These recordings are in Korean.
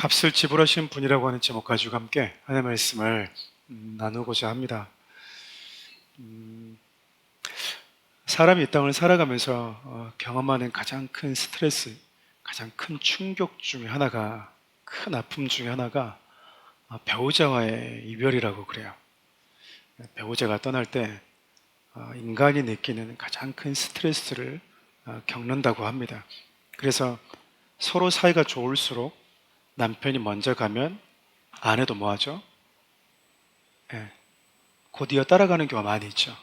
값을 지불하신 분이라고 하는 제목 가지고 함께 하나님의 말씀을 나누고자 합니다. 사람이 이 땅을 살아가면서 경험하는 가장 큰 스트레스, 가장 큰 충격 중에 하나가, 큰 아픔 중에 하나가 배우자와의 이별이라고 그래요. 배우자가 떠날 때 인간이 느끼는 가장 큰 스트레스를 겪는다고 합니다. 그래서 서로 사이가 좋을수록 남편이 먼저 가면 아내도 뭐하죠? 곧 이어 따라가는 경우가 많이 있죠.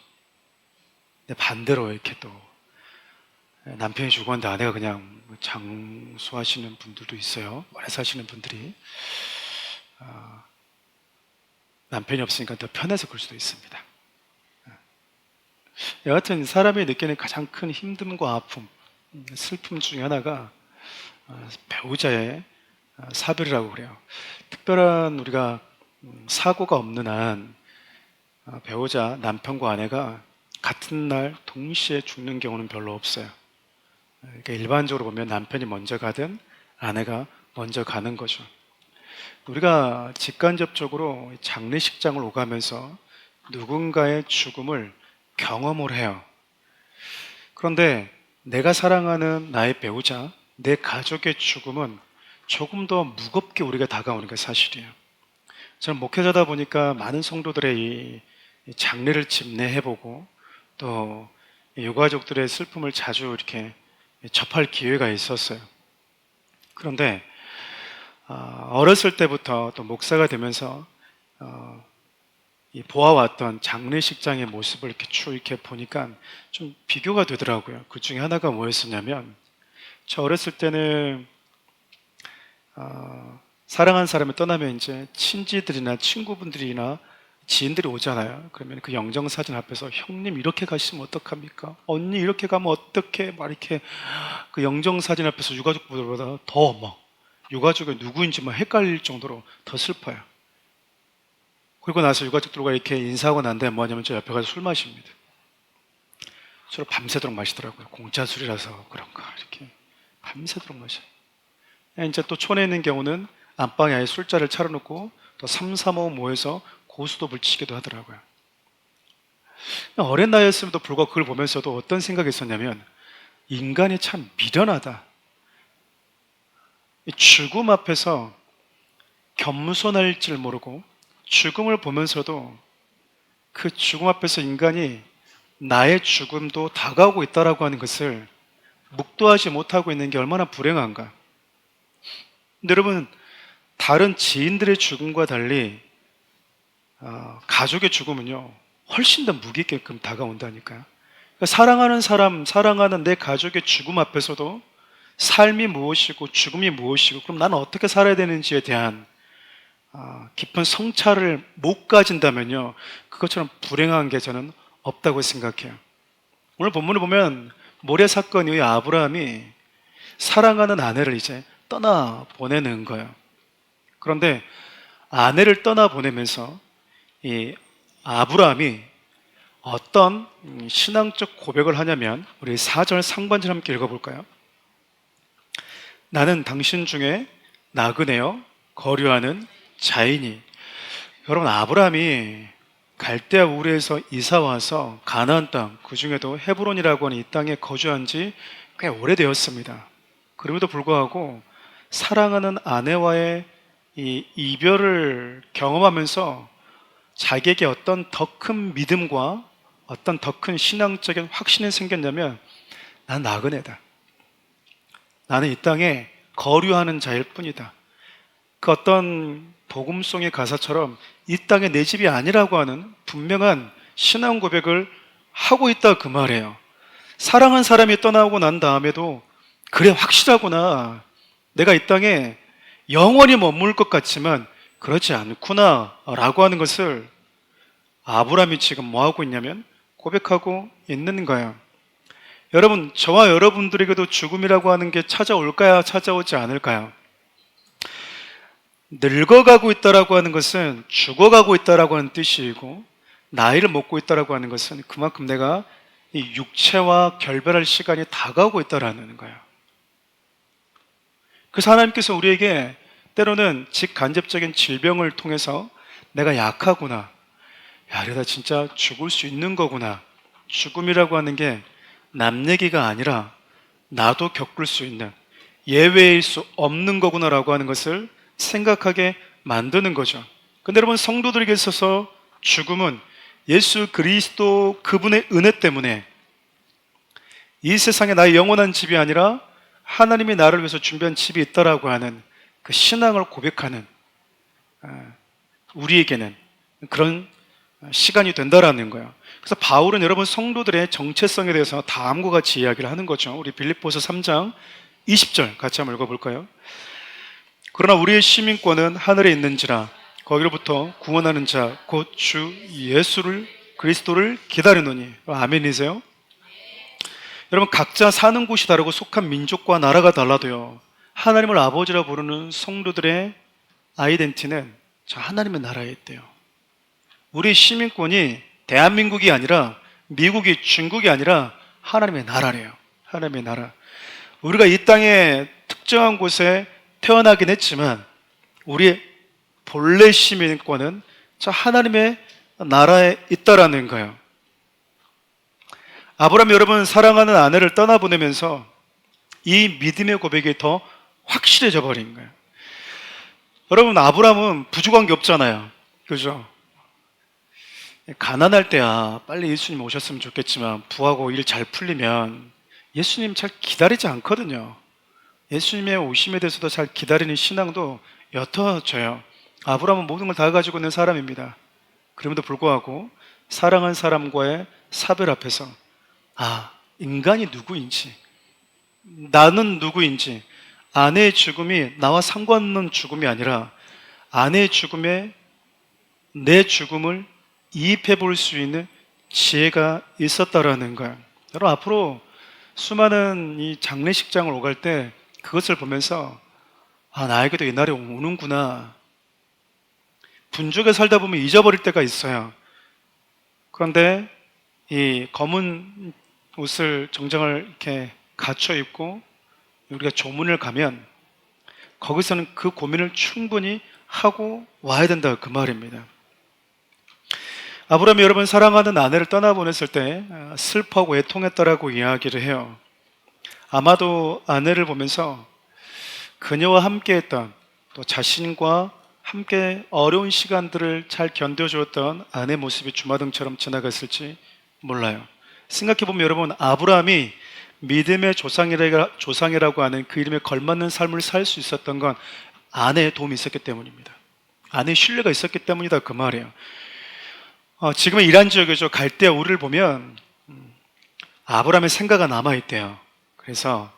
근데 반대로 이렇게 또 남편이 죽었는데 아내가 그냥 장수하시는 분들도 있어요. 오래 사시는 분들이 남편이 없으니까 더 편해서 그럴 수도 있습니다. 여하튼 사람이 느끼는 가장 큰 힘듦과 아픔, 슬픔 중에 하나가 배우자의 사별이라고 그래요. 특별한 우리가 사고가 없는 한 배우자, 남편과 아내가 같은 날 동시에 죽는 경우는 별로 없어요. 그러니까 일반적으로 보면 남편이 먼저 가든 아내가 먼저 가는 거죠. 우리가 직간접적으로 장례식장을 오가면서 누군가의 죽음을 경험을 해요. 그런데 내가 사랑하는 나의 배우자, 내 가족의 죽음은 조금 더 무겁게 우리가 다가오는 게 사실이에요. 저는 목회자다 보니까 많은 성도들의 이 장례를 집례해보고 또 유가족들의 슬픔을 자주 이렇게 접할 기회가 있었어요. 그런데 어렸을 때부터 또 목사가 되면서 보아왔던 장례식장의 모습을 이렇게 쭉 이렇게 보니까 좀 비교가 되더라고요. 그 중에 하나가 뭐였었냐면, 저 어렸을 때는 사랑하는 사람이 떠나면 이제 친지들이나 친구분들이나 지인들이 오잖아요. 그러면 그 영정사진 앞에서 형님 이렇게 가시면 어떡합니까? 언니 이렇게 가면 어떡해? 막 이렇게 그 영정사진 앞에서 유가족분들보다 더 막 유가족이 누구인지 막 헷갈릴 정도로 더 슬퍼요. 그리고 나서 유가족들과 이렇게 인사하고 난 다음에 뭐냐면 저 옆에 가서 술 마십니다. 술을 밤새도록 마시더라고요. 공짜 술이라서 그런가 이렇게 밤새도록 마셔요. 이제 또 촌에 있는 경우는 안방에 아예 술자를 차려놓고 또 3, 4, 5 모여서 고스톱을 치기도 하더라고요. 어린 나이였음에도 불구하고 그걸 보면서도 어떤 생각이 있었냐면, 인간이 참 미련하다. 죽음 앞에서 겸손할 줄 모르고 죽음을 보면서도 그 죽음 앞에서 인간이 나의 죽음도 다가오고 있다라고 하는 것을 묵도하지 못하고 있는 게 얼마나 불행한가. 근데 여러분, 다른 지인들의 죽음과 달리 가족의 죽음은요 훨씬 더 무게 있게끔 다가온다니까요. 그러니까 사랑하는 사람, 사랑하는 내 가족의 죽음 앞에서도 삶이 무엇이고 죽음이 무엇이고 그럼 나는 어떻게 살아야 되는지에 대한 깊은 성찰을 못 가진다면요, 그것처럼 불행한 게 저는 없다고 생각해요. 오늘 본문을 보면 모레 사건 이후에 아브라함이 사랑하는 아내를 이제 떠나 보내는 거예요. 그런데 아내를 떠나 보내면서 이 아브라함이 어떤 신앙적 고백을 하냐면, 우리 4절 상반절 함께 읽어볼까요? 나는 당신 중에 나그네요 거류하는 자이니. 여러분, 아브라함이 갈대아 우르에서 이사와서 가나안 땅, 그 중에도 헤브론이라고 하는 이 땅에 거주한 지 꽤 오래되었습니다. 그럼에도 불구하고 사랑하는 아내와의 이 이별을 경험하면서 자기에게 어떤 더 큰 믿음과 어떤 더 큰 신앙적인 확신이 생겼냐면, 난 나그네다. 나는 이 땅에 거류하는 자일 뿐이다. 그 어떤 복음송의 가사처럼 이 땅에 내 집이 아니라고 하는 분명한 신앙 고백을 하고 있다, 그 말이에요. 사랑한 사람이 떠나고 난 다음에도 그래, 확실하구나. 내가 이 땅에 영원히 머물 것 같지만 그렇지 않구나 라고 하는 것을 아브라함이 지금 뭐하고 있냐면 고백하고 있는 거예요. 여러분, 저와 여러분들에게도 죽음이라고 하는 게 찾아올까요? 찾아오지 않을까요? 늙어가고 있다라고 하는 것은 죽어가고 있다라고 하는 뜻이고, 나이를 먹고 있다라고 하는 것은 그만큼 내가 이 육체와 결별할 시간이 다가오고 있다라는 거예요. 그래서 하나님께서 우리에게 때로는 직간접적인 질병을 통해서 내가 약하구나, 야, 이러다 진짜 죽을 수 있는 거구나, 죽음이라고 하는 게 남 얘기가 아니라 나도 겪을 수 있는, 예외일 수 없는 거구나라고 하는 것을 생각하게 만드는 거죠. 근데 여러분, 성도들에게 있어서 죽음은 예수 그리스도 그분의 은혜 때문에 이 세상에 나의 영원한 집이 아니라 하나님이 나를 위해서 준비한 집이 있다라고 하는 그 신앙을 고백하는, 우리에게는 그런 시간이 된다라는 거예요. 그래서 바울은 여러분 성도들의 정체성에 대해서 다음과 같이 이야기를 하는 거죠. 우리 빌립보서 3장 20절 같이 한번 읽어볼까요? 그러나 우리의 시민권은 하늘에 있는지라 거기로부터 구원하는 자 곧 주 예수를 그리스도를 기다리노니. 아멘이세요? 여러분, 각자 사는 곳이 다르고 속한 민족과 나라가 달라도요, 하나님을 아버지라 부르는 성도들의 아이덴티티는 저 하나님의 나라에 있대요. 우리 시민권이 대한민국이 아니라 미국이, 중국이 아니라 하나님의 나라래요. 하나님의 나라. 우리가 이 땅에 특정한 곳에 태어나긴 했지만 우리의 본래 시민권은 저 하나님의 나라에 있다라는 거예요. 아브라함이 여러분 사랑하는 아내를 떠나보내면서 이 믿음의 고백이 더 확실해져 버린 거예요. 여러분, 아브라함은 부족한 게 없잖아요. 그죠? 가난할 때야 빨리 예수님 오셨으면 좋겠지만 부하고 일 잘 풀리면 예수님 잘 기다리지 않거든요. 예수님의 오심에 대해서도 잘 기다리는 신앙도 옅어져요. 아브라함은 모든 걸 다 가지고 있는 사람입니다. 그럼에도 불구하고 사랑한 사람과의 사별 앞에서 인간이 누구인지, 나는 누구인지, 아내의 죽음이 나와 상관없는 죽음이 아니라 아내의 죽음에 내 죽음을 이입해 볼 수 있는 지혜가 있었다라는 거예요. 여러분, 앞으로 수많은 이 장례식장을 오갈 때 그것을 보면서 나에게도 옛날에 오는구나. 분주하게 살다 보면 잊어버릴 때가 있어요. 그런데 이 검은 옷을 정장을 이렇게 갖춰 입고 우리가 조문을 가면 거기서는 그 고민을 충분히 하고 와야 된다, 그 말입니다. 아브라함이 여러분 사랑하는 아내를 떠나보냈을 때 슬퍼하고 애통했다라고 이야기를 해요. 아마도 아내를 보면서 그녀와 함께했던, 또 자신과 함께 어려운 시간들을 잘 견뎌주었던 아내 모습이 주마등처럼 지나갔을지 몰라요. 생각해보면 여러분, 아브라함이 믿음의 조상이라고 하는 그 이름에 걸맞는 삶을 살 수 있었던 건 아내의 도움이 있었기 때문입니다. 아내의 신뢰가 있었기 때문이다, 그 말이에요. 지금은 이란 지역에서 갈대아 우를 보면 아브라함의 생가가 남아있대요. 그래서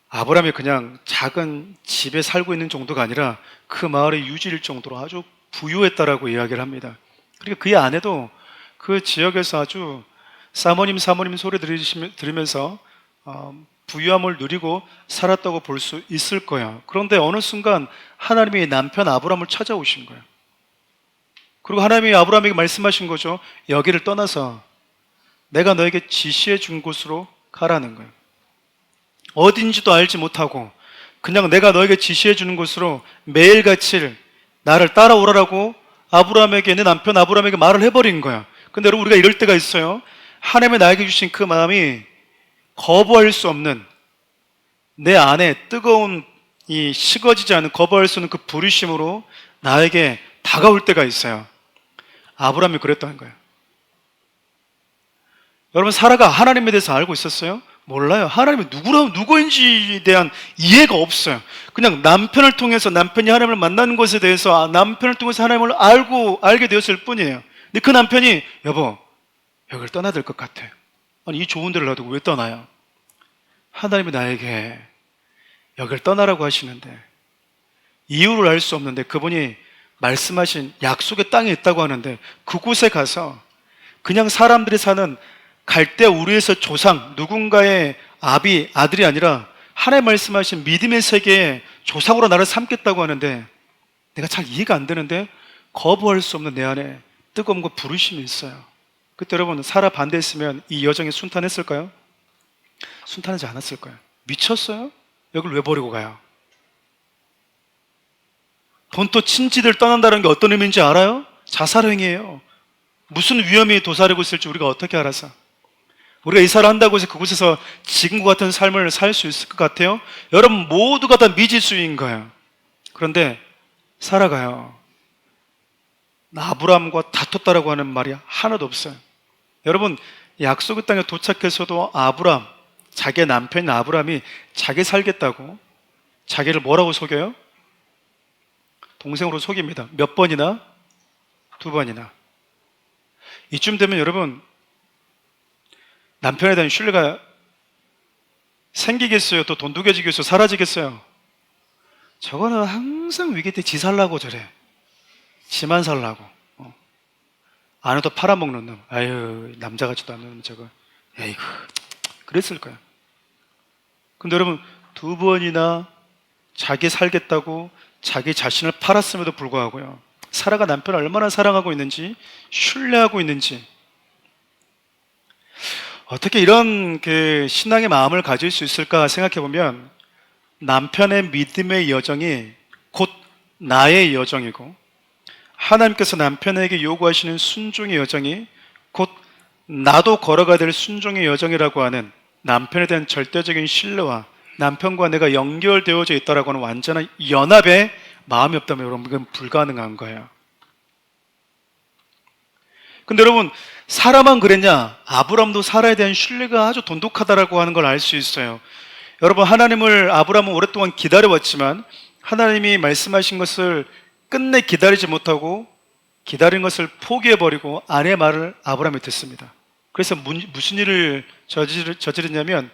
아브라함이 그냥 작은 집에 살고 있는 정도가 아니라 그 마을의 유지일 정도로 아주 부유했다라고 이야기를 합니다. 그리고 그의 아내도 그 지역에서 아주 사모님 소리 들으면서 부유함을 누리고 살았다고 볼 수 있을 거야. 그런데 어느 순간 하나님이 남편 아브라함을 찾아오신 거예요. 그리고 하나님이 아브라함에게 말씀하신 거죠. 여기를 떠나서 내가 너에게 지시해 준 곳으로 가라는 거예요. 어딘지도 알지 못하고 그냥 내가 너에게 지시해 주는 곳으로 매일같이 나를 따라오라라고 아브라함에게, 내 남편 아브라함에게 말을 해버린 거야. 근데 여러분, 우리가 이럴 때가 있어요. 하나님이 나에게 주신 그 마음이 거부할 수 없는, 내 안에 뜨거운 이 식어지지 않은, 거부할 수 없는 그 부르심으로 나에게 다가올 때가 있어요. 아브라함이 그랬다는 거예요. 여러분, 사라가 하나님에 대해서 알고 있었어요? 몰라요. 하나님이 누구인지에 대한 이해가 없어요. 그냥 남편을 통해서, 남편이 하나님을 만나는 것에 대해서 남편을 통해서 하나님을 알게 되었을 뿐이에요. 근데 그 남편이 여보, 여기를 떠나야 될 것 같아. 아니, 이 좋은 데를 놔두고 왜 떠나요? 하나님이 나에게 여기를 떠나라고 하시는데 이유를 알 수 없는데 그분이 말씀하신 약속의 땅에 있다고 하는데 그곳에 가서 그냥 사람들이 사는 갈대아 우르에서 조상, 누군가의 아들이 아니라 하나님 말씀하신 믿음의 세계의 조상으로 나를 삼겠다고 하는데 내가 잘 이해가 안 되는데 거부할 수 없는 내 안에 뜨거움과 부르심이 있어요. 그때 여러분, 사라 반대했으면 이 여정이 순탄했을까요? 순탄하지 않았을 거예요. 미쳤어요? 여길 왜 버리고 가요? 본토 친지들 떠난다는 게 어떤 의미인지 알아요? 자살행위예요. 무슨 위험이 도사리고 있을지 우리가 어떻게 알아서? 우리가 이사를 한다고 해서 그곳에서 지금과 같은 삶을 살 수 있을 것 같아요? 여러분 모두가 다 미지수인 거예요. 그런데 살아가요. 아브라함과 다퉜다라고 하는 말이 하나도 없어요. 여러분 약속의 땅에 도착해서도 아브라함, 자기의 남편인 아브라함이 자기 살겠다고 자기를 뭐라고 속여요? 동생으로 속입니다. 몇 번이나? 2번이나. 이쯤 되면 여러분 남편에 대한 신뢰가 생기겠어요? 또 돈독해지겠어요? 사라지겠어요? 저거는 항상 위기 때 지 살라고 저래. 지만 살라고. 아내도 팔아먹는 놈. 아유 남자 같지도 않는 놈 저거. 에이구 그랬을 거야. 근데 여러분 2번이나 자기 살겠다고 자기 자신을 팔았음에도 불구하고요, 사라가 남편을 얼마나 사랑하고 있는지, 신뢰하고 있는지, 어떻게 이런 그 신앙의 마음을 가질 수 있을까 생각해 보면, 남편의 믿음의 여정이 곧 나의 여정이고, 하나님께서 남편에게 요구하시는 순종의 여정이 곧 나도 걸어가야 될 순종의 여정이라고 하는 남편에 대한 절대적인 신뢰와 남편과 내가 연결되어져 있다라고 하는 완전한 연합의 마음이 없다면 여러분 이건 불가능한 거예요. 근데 여러분 사라만 그랬냐? 아브라함도 사라에 대한 신뢰가 아주 돈독하다라고 하는 걸 알 수 있어요. 여러분 하나님을 아브라함은 오랫동안 기다려왔지만 하나님이 말씀하신 것을 끝내 기다리지 못하고 기다린 것을 포기해버리고 아내의 말을 아브라함이 듣습니다. 그래서 무슨 일을 저지르냐면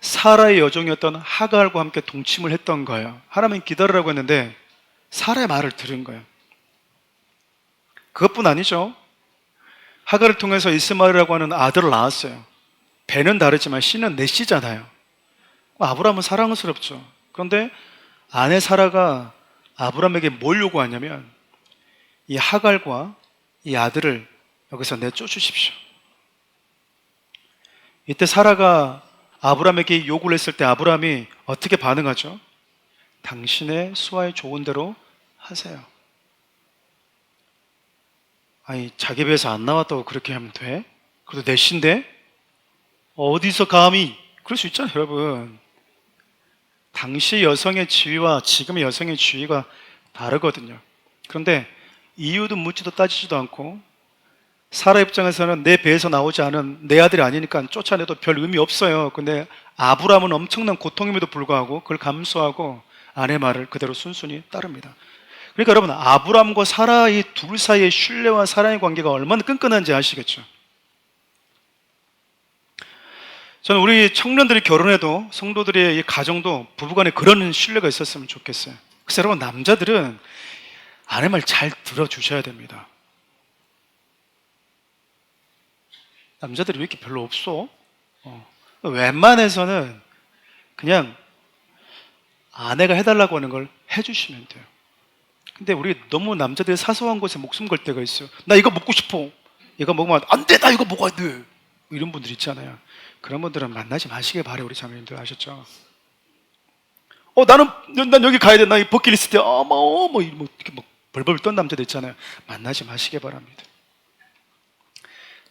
사라의 여종이었던 하갈과 함께 동침을 했던 거예요. 하나님은 기다리라고 했는데 사라의 말을 들은 거예요. 그것뿐 아니죠. 하갈을 통해서 이스마엘이라고 하는 아들을 낳았어요. 배는 다르지만 씨는 내 씨잖아요. 아브라함은 사랑스럽죠. 그런데 아내 사라가 아브라함에게 뭘 요구하냐면 이 하갈과 이 아들을 여기서 내쫓으십시오. 이때 사라가 아브라함에게 요구를 했을 때 아브라함이 어떻게 반응하죠? 당신의 수하에 좋은 대로 하세요. 아니 자기 배에서 안 나왔다고 그렇게 하면 돼? 그래도 내 씨인데? 어디서 감히? 그럴 수 있잖아요 여러분. 당시 여성의 지위와 지금의 여성의 지위가 다르거든요. 그런데 이유도 묻지도 따지지도 않고 사라 입장에서는 내 배에서 나오지 않은 내 아들이 아니니까 쫓아내도 별 의미 없어요. 근데 아브라함은 엄청난 고통임에도 불구하고 그걸 감수하고 아내 말을 그대로 순순히 따릅니다. 그러니까 여러분 아브라함과 사라 이 둘 사이의 신뢰와 사랑의 관계가 얼마나 끈끈한지 아시겠죠? 저는 우리 청년들이 결혼해도 성도들의 이 가정도 부부간에 그런 신뢰가 있었으면 좋겠어요. 그래서 여러분 남자들은 아내 말 잘 들어주셔야 됩니다. 남자들이 왜 이렇게 별로 없어? 웬만해서는 그냥 아내가 해달라고 하는 걸 해주시면 돼요. 근데 우리 너무 남자들이 사소한 것에 목숨 걸 때가 있어요. 나 이거 먹고 싶어. 이거 먹으면 안 돼. 나 이거 먹어야 돼. 이런 분들 있잖아요. 그런 분들은 만나지 마시길 바래요. 우리 자매님들 아셨죠? 난 여기 가야 돼. 나 이 버킷리스트에 이렇게 막 벌벌 떤 남자들 있잖아요. 만나지 마시길 바랍니다.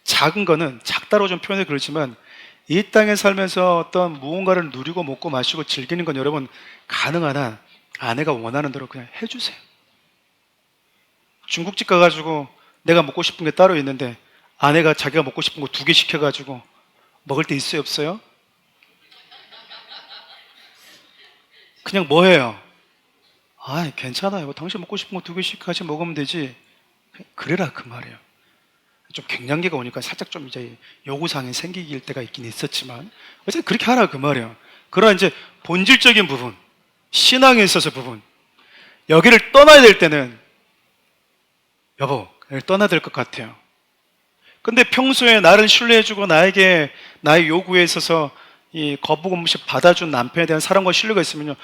작은 거는 작다로 좀 표현해 그렇지만 이 땅에 살면서 어떤 무언가를 누리고 먹고 마시고 즐기는 건 여러분 가능한 한 아내가 원하는 대로 그냥 해주세요. 중국집 가가지고 내가 먹고 싶은 게 따로 있는데 아내가 자기가 먹고 싶은 거 2개 시켜가지고 먹을 때 있어요 없어요? 그냥 뭐 해요? 아 괜찮아요. 당신 먹고 싶은 거 2개씩 같이 먹으면 되지. 그래라 그 말이에요. 좀 갱년기가 오니까 살짝 좀 이제 요구사항이 생길 때가 있긴 있었지만 어쨌든 그렇게 하라 그 말이에요. 그러나 이제 본질적인 부분, 신앙에 있어서 부분, 여기를 떠나야 될 때는 여보, 여기를 떠나야 될 것 같아요. 근데 평소에 나를 신뢰해주고 나에게 나의 요구에 있어서 이 거부감 없이 받아준 남편에 대한 사랑과 신뢰가 있으면요,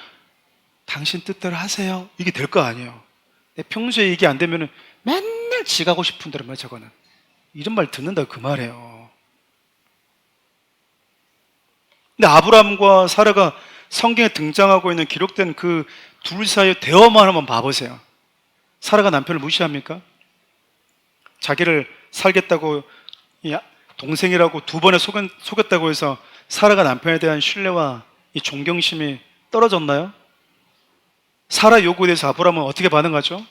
당신 뜻대로 하세요. 이게 될 거 아니에요. 평소에 이게 안 되면은 맨날 지 가고 싶은 대로 말 저거는. 이런 말 듣는다 그 말이에요. 근데 아브라함과 사라가 성경에 등장하고 있는 기록된 그 둘 사이의 대화만 한번 봐보세요. 사라가 남편을 무시합니까? 자기를 살겠다고 동생이라고 두 번에 속였다고 해서 사라가 남편에 대한 신뢰와 이 존경심이 떨어졌나요? 사라 요구에 대해서 아브라함은 어떻게 반응하죠?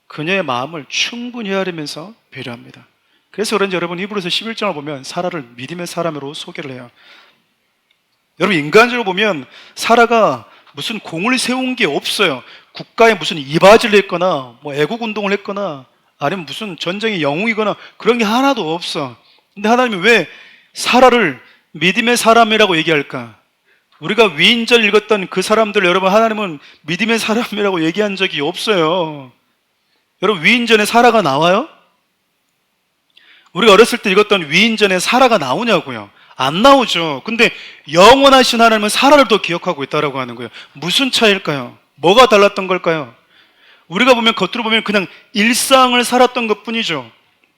그녀의 마음을 충분히 헤아리면서 배려합니다. 그래서 그런지 여러분 히브리서 11장을 보면 사라를 믿음의 사람으로 소개를 해요. 여러분 인간적으로 보면 사라가 무슨 공을 세운 게 없어요. 국가에 무슨 이바지를 했거나 뭐 애국 운동을 했거나 아니면 무슨 전쟁의 영웅이거나 그런 게 하나도 없어. 근데 하나님이 왜 사라를 믿음의 사람이라고 얘기할까? 우리가 위인전 읽었던 그 사람들 여러분 하나님은 믿음의 사람이라고 얘기한 적이 없어요. 여러분 위인전에 사라가 나와요? 우리가 어렸을 때 읽었던 위인전에 사라가 나오냐고요? 안 나오죠. 근데 영원하신 하나님은 사라를 더 기억하고 있다라고 하는 거예요. 무슨 차이일까요? 뭐가 달랐던 걸까요? 우리가 보면 겉으로 보면 그냥 일상을 살았던 것 뿐이죠.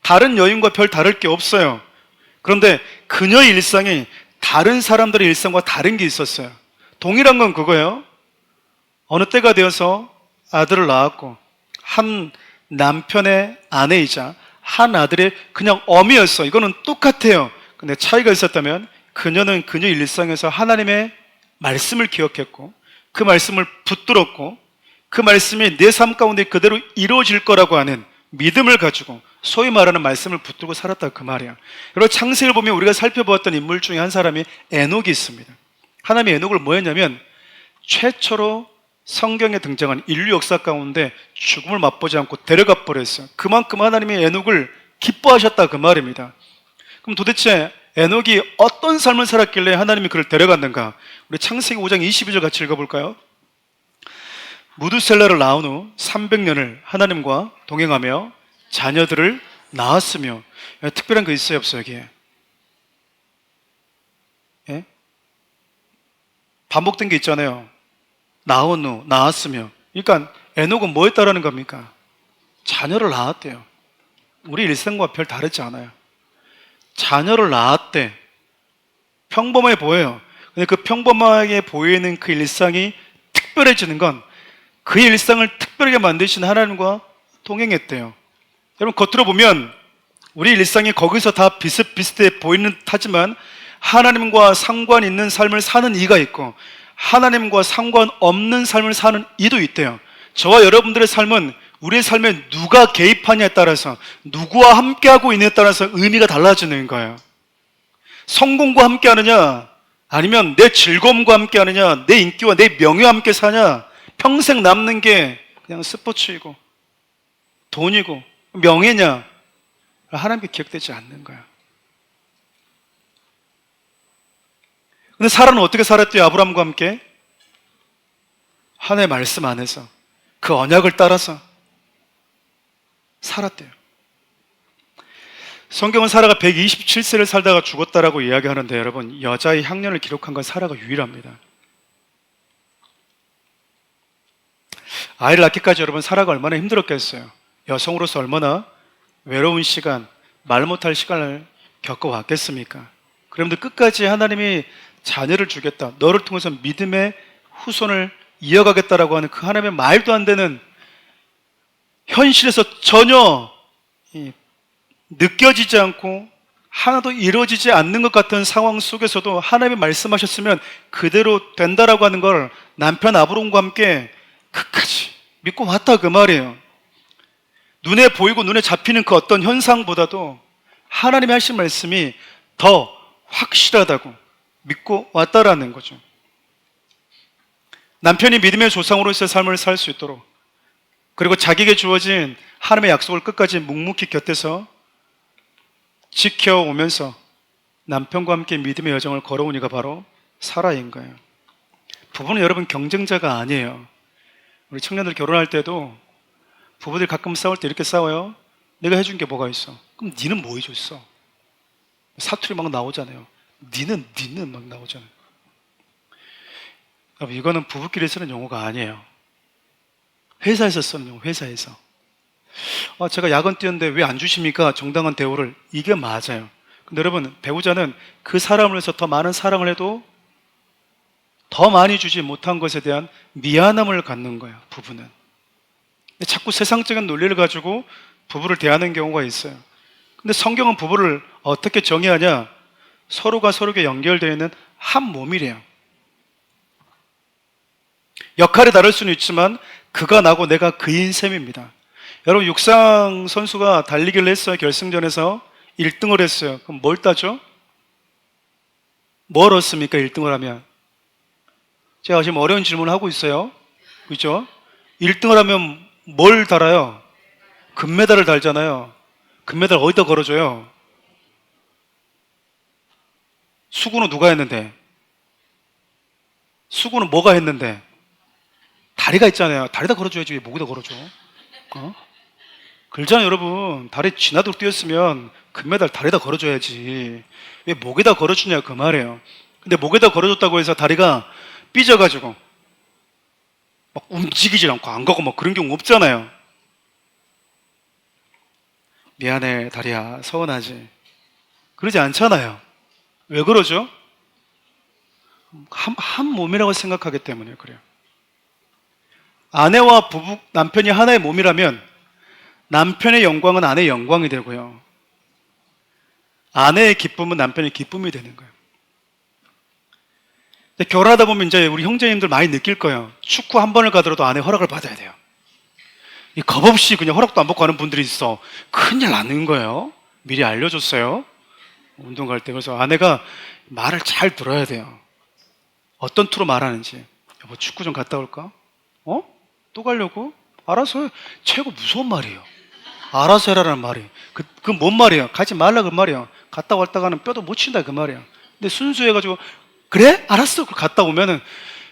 다른 여인과 별 다를 게 없어요. 그런데 그녀의 일상이 다른 사람들의 일상과 다른 게 있었어요. 동일한 건 그거예요. 어느 때가 되어서 아들을 낳았고 한 남편의 아내이자 한 아들의 그냥 어미였어. 이거는 똑같아요. 근데 차이가 있었다면 그녀는 그녀의 일상에서 하나님의 말씀을 기억했고 그 말씀을 붙들었고 그 말씀이 내 삶 가운데 그대로 이루어질 거라고 하는 믿음을 가지고 소위 말하는 말씀을 붙들고 살았다 그 말이야. 여러분 창세기를 보면 우리가 살펴보았던 인물 중에 한 사람이 에녹이 있습니다. 하나님이 에녹을 뭐 했냐면 최초로 성경에 등장한 인류 역사 가운데 죽음을 맛보지 않고 데려가 버렸어요. 그만큼 하나님이 에녹을 기뻐하셨다 그 말입니다. 그럼 도대체 에녹이 어떤 삶을 살았길래 하나님이 그를 데려갔는가? 우리 창세기 5장 22절 같이 읽어볼까요? 무두셀라를 낳은 후 300년을 하나님과 동행하며 자녀들을 낳았으며. 특별한 거 있어요 없어요 여기에? 예? 반복된 게 있잖아요. 낳은 후 낳았으며. 그러니까 에녹은 뭐 했다라는 겁니까? 자녀를 낳았대요. 우리 일생과 별 다르지 않아요. 자녀를 낳았대. 평범해 보여요. 근데 그 평범하게 보이는 그 일상이 특별해지는 건 그 일상을 특별하게 만드신 하나님과 동행했대요. 여러분 겉으로 보면 우리 일상이 거기서 다 비슷비슷해 보이는 듯하지만 하나님과 상관 있는 삶을 사는 이가 있고 하나님과 상관없는 삶을 사는 이도 있대요. 저와 여러분들의 삶은 우리의 삶에 누가 개입하냐에 따라서 누구와 함께하고 있느냐에 따라서 의미가 달라지는 거예요. 성공과 함께하느냐 아니면 내 즐거움과 함께하느냐 내 인기와 내 명예와 함께 사냐 평생 남는 게 그냥 스포츠이고 돈이고 명예냐 하나님께 기억되지 않는 거야. 근데 사라는 어떻게 살았대요? 아브라함과 함께 하나님의 말씀 안에서 그 언약을 따라서 살았대요. 성경은 사라가 127세를 살다가 죽었다라고 이야기하는데 여러분 여자의 향년을 기록한 건 사라가 유일합니다. 아이를 낳기까지 여러분 사라가 얼마나 힘들었겠어요. 여성으로서 얼마나 외로운 시간, 말 못할 시간을 겪어왔겠습니까? 그런데 끝까지 하나님이 자녀를 주겠다, 너를 통해서 믿음의 후손을 이어가겠다라고 하는 그 하나님의 말도 안 되는 현실에서 전혀 느껴지지 않고 하나도 이루어지지 않는 것 같은 상황 속에서도 하나님이 말씀하셨으면 그대로 된다라고 하는 걸 남편 아브론과 함께 끝까지 믿고 왔다 그 말이에요. 눈에 보이고 눈에 잡히는 그 어떤 현상보다도 하나님이 하신 말씀이 더 확실하다고 믿고 왔다라는 거죠. 남편이 믿음의 조상으로서의 삶을 살 수 있도록 그리고 자기에게 주어진 하나님의 약속을 끝까지 묵묵히 곁에서 지켜오면서 남편과 함께 믿음의 여정을 걸어온 이가 바로 사라인 거예요. 부부는 여러분 경쟁자가 아니에요. 우리 청년들 결혼할 때도 부부들이 가끔 싸울 때 이렇게 싸워요. 내가 해준 게 뭐가 있어? 그럼 니는 뭐 해줬어? 사투리 막 나오잖아요. 니는 막 나오잖아요. 이거는 부부끼리 쓰는 용어가 아니에요. 회사에서 쓰는 용어, 회사에서. 제가 야근 뛰었는데 왜 안 주십니까? 정당한 대우를. 이게 맞아요. 근데 여러분, 배우자는 그 사람을 위해서 더 많은 사랑을 해도 더 많이 주지 못한 것에 대한 미안함을 갖는 거예요, 부부는. 근데 자꾸 세상적인 논리를 가지고 부부를 대하는 경우가 있어요. 근데 성경은 부부를 어떻게 정의하냐? 서로가 서로에게 연결되어 있는 한 몸이래요. 역할이 다를 수는 있지만 그가 나고 내가 그인 셈입니다. 여러분, 육상 선수가 달리기를 했어요. 결승전에서 1등을 했어요. 그럼 뭘 따죠? 뭘 얻습니까? 1등을 하면. 제가 지금 어려운 질문을 하고 있어요. 그죠? 1등을 하면 뭘 달아요? 금메달을 달잖아요. 금메달 어디다 걸어줘요? 수구는 누가 했는데? 수구는 뭐가 했는데? 다리가 있잖아요. 다리다 걸어줘야지 왜 목에다 걸어줘? 어? 그렇잖아요, 여러분. 다리 지나도록 뛰었으면 금메달 다리다 걸어줘야지. 왜 목에다 걸어주냐 그 말이에요. 근데 목에다 걸어줬다고 해서 다리가 삐져가지고 막 움직이질 않고 안 가고 막 그런 경우 없잖아요. 미안해, 다리야. 서운하지. 그러지 않잖아요. 왜 그러죠? 한 몸이라고 생각하기 때문에 그래요. 아내와 부부, 남편이 하나의 몸이라면 남편의 영광은 아내의 영광이 되고요. 아내의 기쁨은 남편의 기쁨이 되는 거예요. 결혼하다 보면 이제 우리 형제님들 많이 느낄 거예요. 축구 한 번을 가더라도 아내 허락을 받아야 돼요. 이 겁 없이 그냥 허락도 안 받고 가는 분들이 있어. 큰일 나는 거예요. 미리 알려줬어요. 운동 갈 때. 그래서 아내가 말을 잘 들어야 돼요. 어떤 투로 말하는지. 여보, 축구 좀 갔다 올까? 어? 또 가려고? 알아서 해. 최고 무서운 말이에요. 알아서 해라라는 말이. 그 뭔 말이에요? 가지 말라 그 말이에요. 갔다 왔다가는 뼈도 못 친다 그 말이에요. 근데 순수해가지고 그래? 알았어. 갔다 오면은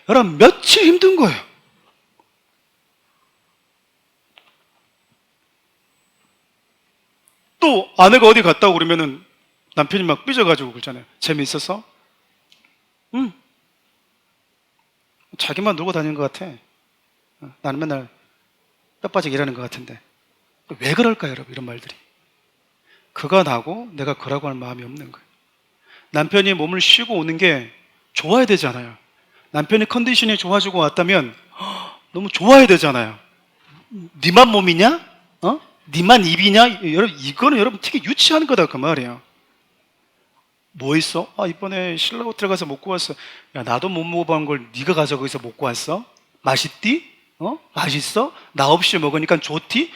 여러분 며칠 힘든 거예요. 또 아내가 어디 갔다 오고 그러면은 남편이 막 삐져가지고 그러잖아요. 재미있었어? 응. 자기만 놀고 다니는 것 같아. 나는 맨날 뼈 빠지게 일하는 것 같은데. 왜 그럴까요, 여러분? 이런 말들이. 그가 나고 내가 그라고 할 마음이 없는 거예요. 남편이 몸을 쉬고 오는 게 좋아야 되잖아요. 남편이 컨디션이 좋아지고 왔다면 너무 좋아야 되잖아요. 니만 몸이냐? 어? 니만 입이냐? 여러분, 이거는 여러분 되게 유치한 거다 그 말이에요. 뭐 있어? 아, 이번에 신라 호텔 가서 먹고 왔어. 야, 나도 못 먹어본 걸 네가 가서 거기서 먹고 왔어? 맛있디? 어? 맛있어? 나 없이 먹으니까 좋디?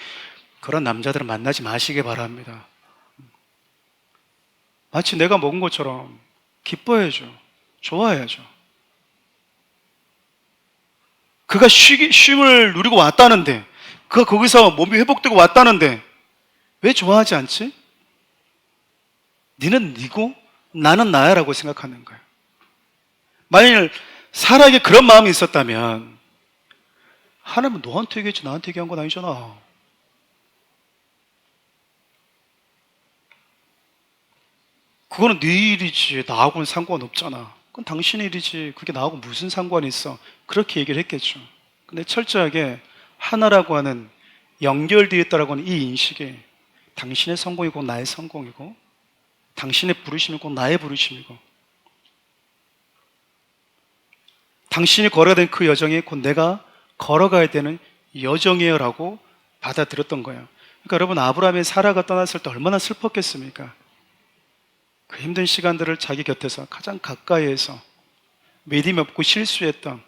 그런 남자들은 만나지 마시기 바랍니다. 마치 내가 먹은 것처럼 기뻐해야죠. 좋아해야죠. 그가 쉼을 누리고 왔다는데, 그가 거기서 몸이 회복되고 왔다는데 왜 좋아하지 않지? 니는 니고 나는 나야라고 생각하는 거예요. 만일 사라에게 그런 마음이 있었다면 하나님은 너한테 얘기했지 나한테 얘기한 건 아니잖아. 그거는 네 일이지 나하고는 상관없잖아. 그건 당신의 일이지 그게 나하고 무슨 상관이 있어. 그렇게 얘기를 했겠죠. 근데 철저하게 하나라고 하는 연결되어 있다라고 하는 이 인식이 당신의 성공이고 나의 성공이고 당신의 부르심이고 나의 부르심이고 당신이 걸어야 되는 그 여정이 곧 내가 걸어가야 되는 여정이에요 라고 받아들였던 거예요. 그러니까 여러분, 아브라함이 사라가 떠났을 때 얼마나 슬펐겠습니까? 그 힘든 시간들을 자기 곁에서 가장 가까이에서 믿음이 없고 실수했던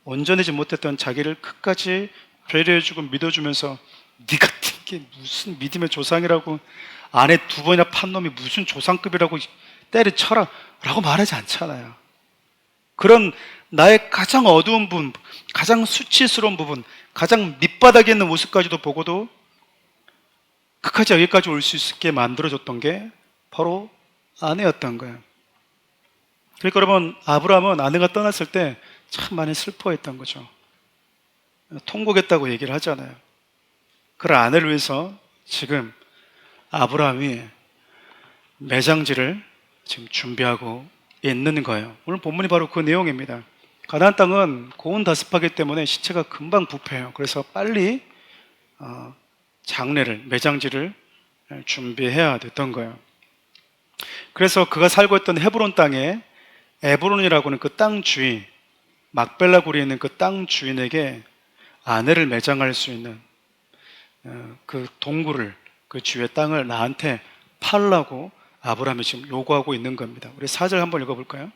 온전하지 못했던 자기를 끝까지 배려해주고 믿어주면서 네 같은 게 무슨 믿음의 조상이라고 아내 두 번이나 판 놈이 무슨 조상급이라고 때려쳐라 라고 말하지 않잖아요. 그런 나의 가장 어두운 부분, 가장 수치스러운 부분, 가장 밑바닥에 있는 모습까지도 보고도 끝까지 여기까지 올 수 있게 만들어줬던 게 바로 아내였던 거예요. 그러니까 여러분, 아브라함은 아내가 떠났을 때 참 많이 슬퍼했던 거죠. 통곡했다고 얘기를 하잖아요. 그런 아내를 위해서 지금 아브라함이 매장지를 지금 준비하고 있는 거예요. 오늘 본문이 바로 그 내용입니다. 가나안 땅은 고온다습하기 때문에 시체가 금방 부패해요. 그래서 빨리 장례를, 매장지를 준비해야 됐던 거예요. 그래서 그가 살고 있던 헤브론 땅에 에브론이라고 하는 그 땅 주위 막벨라 굴에 있는 그 땅 주인에게 아내를 매장할 수 있는 그 동굴을, 그 주의 땅을 나한테 팔라고 아브라함이 지금 요구하고 있는 겁니다. 우리 4절 한번 읽어볼까요?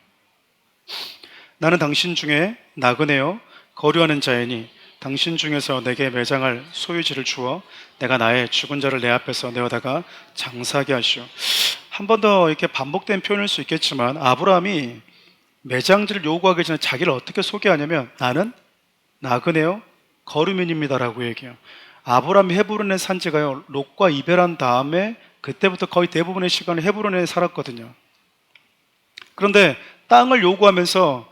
나는 당신 중에 나그네요 거류하는 자이니 당신 중에서 내게 매장할 소유지를 주어 내가 나의 죽은 자를 내 앞에서 내어다가 장사하게 하시오. 한 번 더 이렇게 반복된 표현일 수 있겠지만 아브라함이 매장지를 요구하기 전에 자기를 어떻게 소개하냐면 나는 나그네요 거류민입니다라고 얘기해요. 아브라함이 헤브론에 산 지가요 롯과 이별한 다음에 그때부터 거의 대부분의 시간을 헤브론에 살았거든요. 그런데 땅을 요구하면서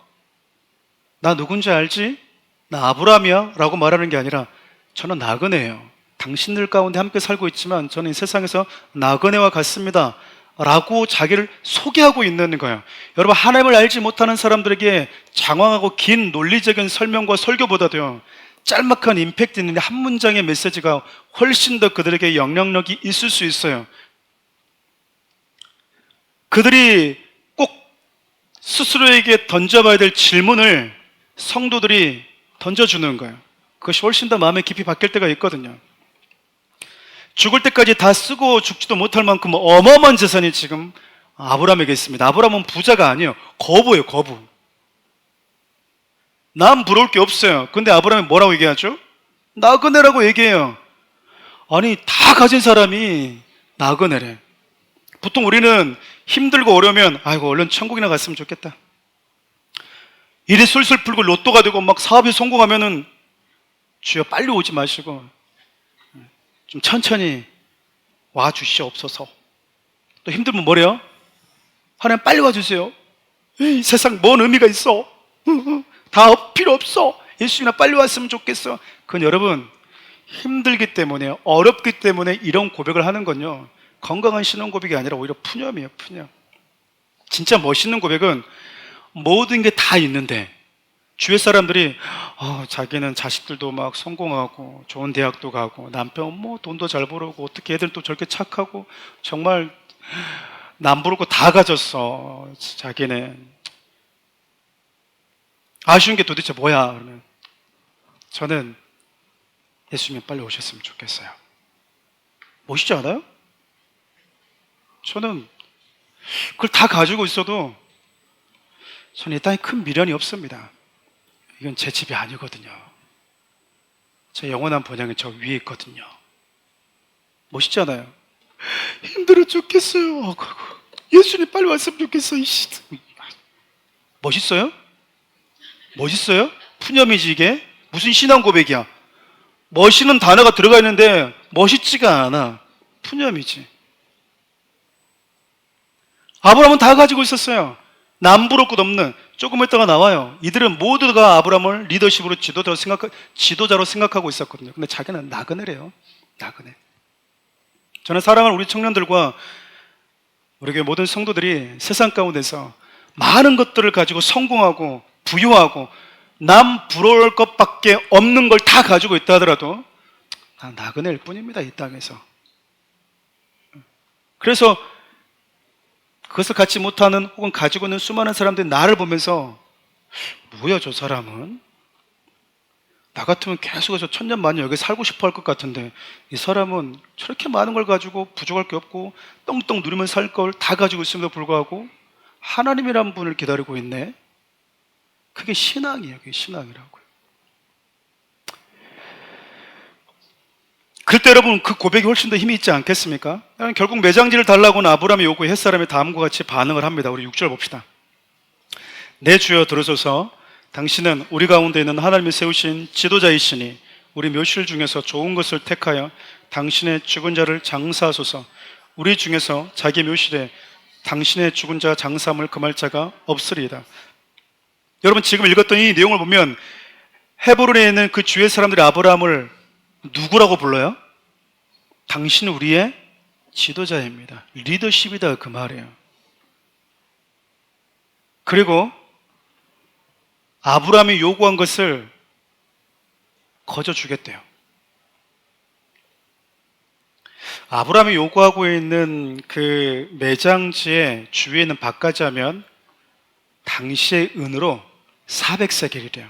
나 누군지 알지? 나 아브라함이야 라고 말하는 게 아니라 저는 나그네예요. 당신들 가운데 함께 살고 있지만 저는 이 세상에서 나그네와 같습니다 라고 자기를 소개하고 있는 거예요. 여러분, 하나님을 알지 못하는 사람들에게 장황하고 긴 논리적인 설명과 설교보다도요 짤막한 임팩트 있는 한 문장의 메시지가 훨씬 더 그들에게 영향력이 있을 수 있어요. 그들이 꼭 스스로에게 던져봐야 될 질문을 성도들이 던져주는 거예요. 그것이 훨씬 더 마음에 깊이 박힐 때가 있거든요. 죽을 때까지 다 쓰고 죽지도 못할 만큼 어마어마한 재산이 지금 아브라함에게 있습니다. 아브라함은 부자가 아니에요. 거부예요, 거부. 남 부러울 게 없어요. 근데 아브라함이 뭐라고 얘기하죠? 나그네라고 얘기해요. 아니, 다 가진 사람이 나그네래. 보통 우리는 힘들고 어려우면 아이고 얼른 천국이나 갔으면 좋겠다. 일이 술술 풀고 로또가 되고 막 사업이 성공하면은 주여 빨리 오지 마시고 좀 천천히 와 주시옵소서. 또 힘들면 뭐래요? 하나님 빨리 와주세요. 에이, 세상 뭔 의미가 있어? 다 필요 없어. 예수님이나 빨리 왔으면 좋겠어. 그건 여러분 힘들기 때문에 어렵기 때문에 이런 고백을 하는 건요 건강한 신앙 고백이 아니라 오히려 푸념이에요. 푸념. 진짜 멋있는 고백은 모든 게 다 있는데 주위 사람들이 자기는 자식들도 막 성공하고 좋은 대학도 가고 남편 뭐 돈도 잘 벌고 어떻게 애들도 저렇게 착하고 정말 남 부르고 다 가졌어. 자기는 아쉬운 게 도대체 뭐야? 그러면 저는 예수님 빨리 오셨으면 좋겠어요. 멋있지 않아요? 저는 그걸 다 가지고 있어도 저는 이 땅에 큰 미련이 없습니다. 이건 제 집이 아니거든요. 제 영원한 본향이 저 위에 있거든요. 멋있지 않아요? 힘들어 죽겠어요. 예수님 빨리 왔으면 좋겠어. 멋있어요? 멋있어요? 푸념이지 이게? 무슨 신앙 고백이야? 멋있는 단어가 들어가 있는데 멋있지가 않아. 푸념이지. 아브라함은 다 가지고 있었어요. 남 부러울 것 없는. 조금 있다가 나와요. 이들은 모두가 아브라함을 리더십으로 지도자로 생각하고 있었거든요. 근데 자기는 나그네래요. 나그네. 저는 사랑하는 우리 청년들과 우리 교회 모든 성도들이 세상 가운데서 많은 것들을 가지고 성공하고 부유하고 남 부러울 것밖에 없는 걸 다 가지고 있다 하더라도 난 나그네일 뿐입니다. 이 땅에서. 그래서 그것을 갖지 못하는 혹은 가지고 있는 수많은 사람들이 나를 보면서 뭐야 저 사람은? 나 같으면 계속 저 천년만년 여기 살고 싶어 할 것 같은데 이 사람은 저렇게 많은 걸 가지고 부족할 게 없고 떵떵 누리면 살 걸 다 가지고 있음에도 불구하고 하나님이란 분을 기다리고 있네. 그게 신앙이에요. 그게 신앙이라고요. 그때 여러분 그 고백이 훨씬 더 힘이 있지 않겠습니까? 결국 매장지를 달라고는 아브라함이 요구해 햇사람이 다음과 같이 반응을 합니다. 우리 6절 봅시다. 내 주여 들으소서. 당신은 우리 가운데 있는 하나님이 세우신 지도자이시니 우리 묘실 중에서 좋은 것을 택하여 당신의 죽은 자를 장사하소서. 우리 중에서 자기 묘실에 당신의 죽은 자 장사함을 금할 자가 없으리이다. 여러분 지금 읽었던 이 내용을 보면 헤브론에 있는 그 주의 사람들이 아브라함을 누구라고 불러요? 당신은 우리의 지도자입니다. 리더십이다 그 말이에요. 그리고 아브라함이 요구한 것을 거저 주겠대요. 아브라함이 요구하고 있는 그 매장지의 주위에 있는 밭까지 하면 당시의 은으로 400세겔이래요.